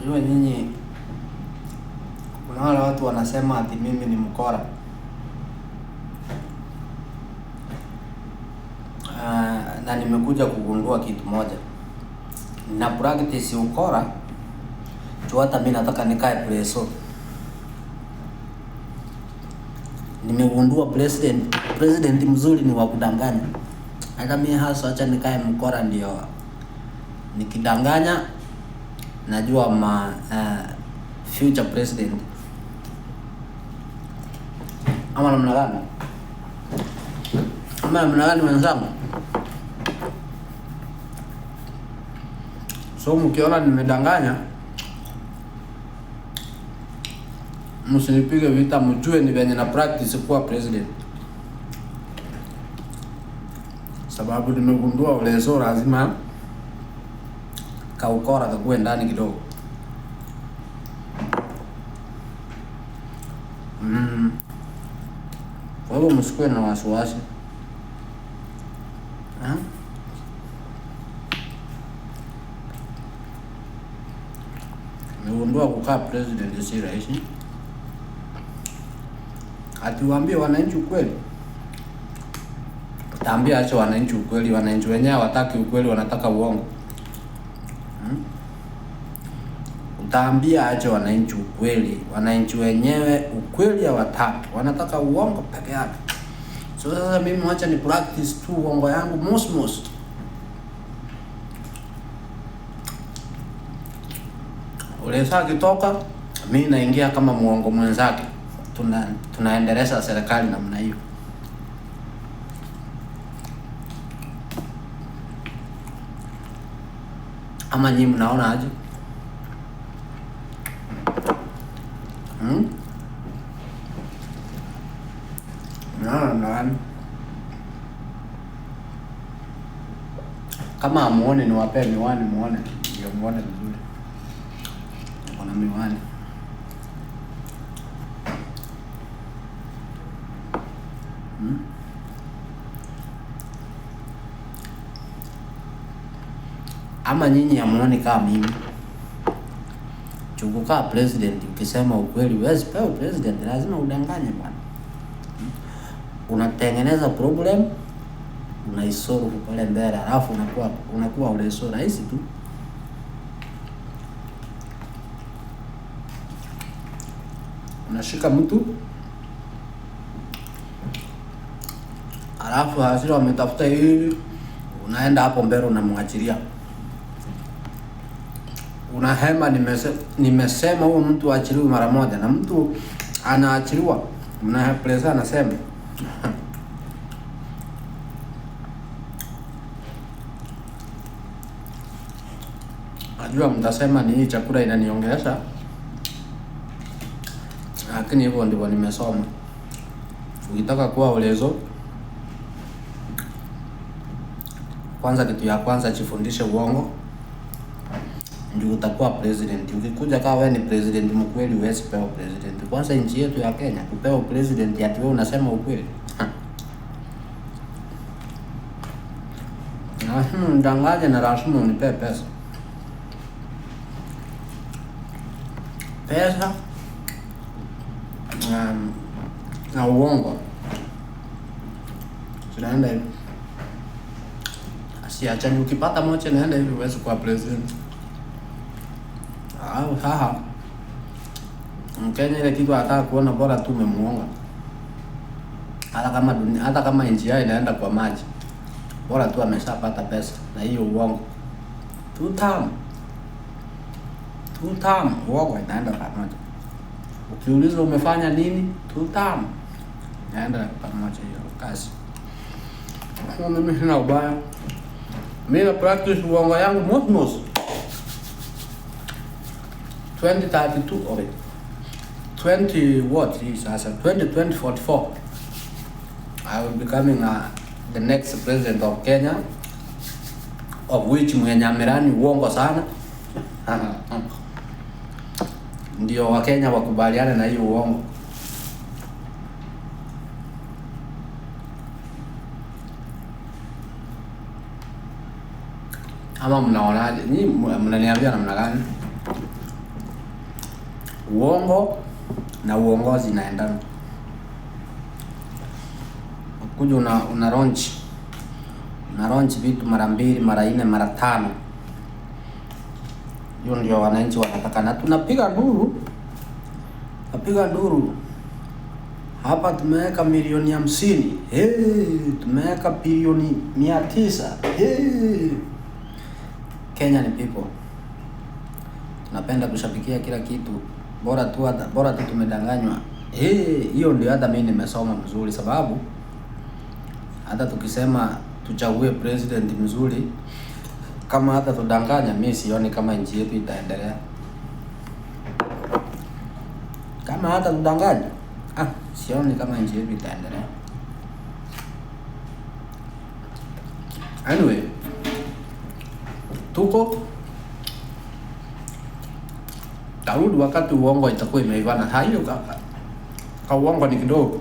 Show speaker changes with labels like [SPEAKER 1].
[SPEAKER 1] Najua nyinyi kuna wale watu wanasema ati mimi ni mkora. Na nimekuja kugundua kitu moja. Na practice ukora. Hata mimi nataka nikae preso. Nimegundua president mzuri ni wa kudanganya. Hata mimi hasa acha nikae mkora ndio. Nikidanganya najua future president. Ama namna gani? Ama namna gani wenzangu? So mkiona nimedanganya, msinipige vita, mjue ni venye na practice kuwa president. Sababu nimegundua ulezo lazima kaukora kakue ndani kidogo. Kwa hivyo msikuwe na wasiwasi. Nimegundua kukaa president si rahisi. Atiwaambie wananchi ukweli. Utaambia acha wananchi ukweli, wananchi wenyewe hawataki ukweli, wanataka uongo. Utaambia acha wananchi ukweli, wananchi wenyewe ukweli hawataki, wanataka uongo peke yake. So sasa mimi acha ni practice tu uongo yangu mosmos. Ule saa kitoka, mimi naingia kama muongo mwenzake. Tunaendeleza serikali namna hiyo. Ama nyinyi mnaona aje? Naona kama amuone ni wape miwani muone, ndio muone vizuri. Kuna miwani. Ama nyinyi amuone kama mimi. Chukuka president ukisema ukweli, wewe pewa president lazima udanganye bwana. Unatengeneza problem, unaisolve pale mbele, alafu unakuwa uleso rahisi tu. Unashika mtu, alafu hasira wametafuta hili, unaenda hapo mbele unamwachilia. Unahema nimesema huyo mtu aachiliwe mara moja, na mtu anaachiliwa. Mnapresa anasema najua mtasema ni hii chakula inaniongelesha, lakini hivyo ndivyo nimesoma. Ukitaka kuwa ulezo, kwanza kitu ya kwanza jifundishe uongo, ndio utakuwa president. Ukikuja kama wewe ni president mkweli, huwezi pewa president. Kwanza nchi yetu ya Kenya kupewa president ati wewe unasema ukweli. Ndanganya na lazima unipe pesa. Pesa na uongo. Tunaenda hivi. Asiacha ukipata moja naenda hivi huwezi kuwa president. Haha. Mkenya ile kitu ataka kuona bora tu umemuonga. Hata kama nchi yao inaenda kwa maji, bora tu ameshapata pesa na hiyo uongo. Tutam uongo inaenda pamoja. Ukiulizwa umefanya nini, tutam inaenda pamoja hiyo kazi. Mimi sina ubaya. Mimi na practice uongo yangu mosmos. 2032 okay. 2044 I will be becoming the next president of Kenya, of which mwenye amerani uongo sana. Ndio Wakenya wakubaliane na hiyo uongo. Ama mnaonaje? Nyinyi mnaniambia namna gani? uongo na uongozi naendana. Kuja una launch vitu mara 2 mara 4 mara 5. Hiyo ndio wananchi wanataka, na tunapiga nduru. Hapa tumeweka milioni 50. Tumeweka bilioni 900. Kenya ni people. Tunapenda kushabikia kila kitu. Bora tu tumedanganywa. Hiyo ndio hata mimi nimesoma mzuri, sababu hata tukisema tuchague president mzuri, kama hata tudanganya, mimi sioni kama nchi yetu itaendelea. Kama hata tudanganya, sioni kama nchi yetu itaendelea. Anyway, tuko tarudi wakati uongo itakuwa imeivana. Hayo kaka, uongo ni kidogo.